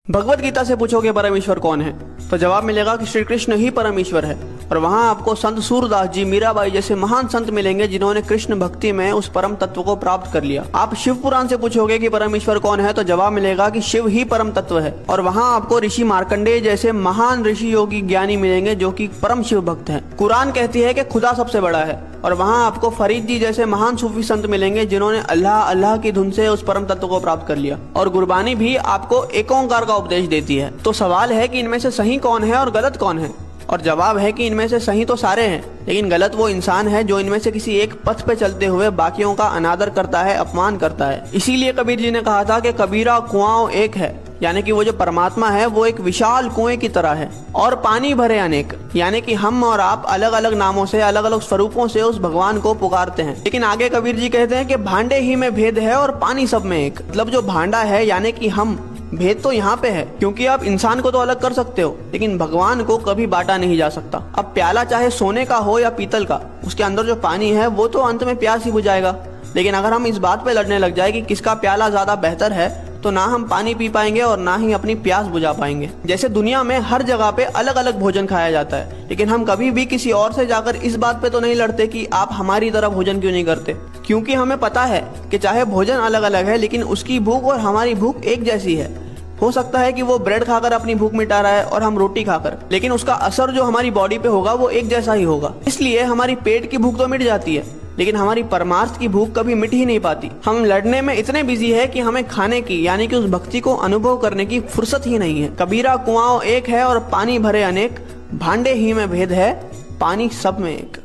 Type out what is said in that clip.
भगवत गीता से पूछोगे परमेश्वर कौन है तो जवाब मिलेगा कि श्री कृष्ण ही परमेश्वर है। और वहां आपको संत सूरदास जी, मीराबाई जैसे महान संत मिलेंगे जिन्होंने कृष्ण भक्ति में उस परम तत्व को प्राप्त कर लिया। आप शिव पुराण से पूछोगे कि परमेश्वर कौन है तो जवाब मिलेगा कि शिव ही परम तत्व है। और वहां आपको ऋषि मार्कंडेय जैसे महान ऋषि योगी ज्ञानी मिलेंगे जो कि परम शिव भक्त हैं। कुरान कहती है कि खुदा सबसे बड़ा है। और वहां आपको फरीद जी जैसे महान सूफी संत मिलेंगे जिन्होंने अल्लाह अल्लाह की धुन से उस परम तत्व को प्राप्त कर लिया। और गुरबानी भी आपको एक ओंकार का उपदेश देती है। तो सवाल है कि इनमें से सही कौन है और गलत कौन है। और जवाब है कि इनमें से सही तो सारे हैं, लेकिन गलत वो इंसान है जो इनमें से किसी एक पथ पे चलते हुए बाकियों का अनादर करता है, अपमान करता है। इसीलिए कबीर जी ने कहा था कि कबीरा कुआं एक है, यानी कि वो जो परमात्मा है वो एक विशाल कुएं की तरह है और पानी भरे अनेक, यानी कि हम और आप अलग अलग नामों से, अलग अलग स्वरूपों से उस भगवान को पुकारते हैं। लेकिन आगे कबीर जी कहते हैं कि भांडे ही में भेद है और पानी सब में एक। मतलब जो भांडा है यानी कि हम, भेद तो यहाँ पे है, क्योंकि आप इंसान को तो अलग कर सकते हो लेकिन भगवान को कभी बांटा नहीं जा सकता। अब प्याला चाहे सोने का हो या पीतल का, उसके अंदर जो पानी है वो तो अंत में प्यास ही बुझाएगा। लेकिन अगर हम इस बात पे लड़ने लग जाए कि किसका प्याला ज्यादा बेहतर है तो ना हम पानी पी पाएंगे और ना ही अपनी प्यास बुझा पाएंगे। जैसे दुनिया में हर जगह पे अलग अलग भोजन खाया जाता है, लेकिन हम कभी भी किसी और से जाकर इस बात पे तो नहीं लड़ते कि आप हमारी तरह भोजन क्यों नहीं करते, क्योंकि हमें पता है कि चाहे भोजन अलग अलग है लेकिन उसकी भूख और हमारी भूख एक जैसी है। हो सकता है कि वो ब्रेड खाकर अपनी भूख मिटा रहा है और हम रोटी खाकर, लेकिन उसका असर जो हमारी बॉडी पे होगा वो एक जैसा ही होगा। इसलिए हमारी पेट की भूख तो मिट जाती है लेकिन हमारी परमार्थ की भूख कभी मिट ही नहीं पाती। हम लड़ने में इतने बिजी है कि हमें खाने की यानी कि उस भक्ति को अनुभव करने की फुर्सत ही नहीं है। कबीरा कुआं एक है और पानी भरे अनेक, भांडे ही में भेद है, पानी सब में एक।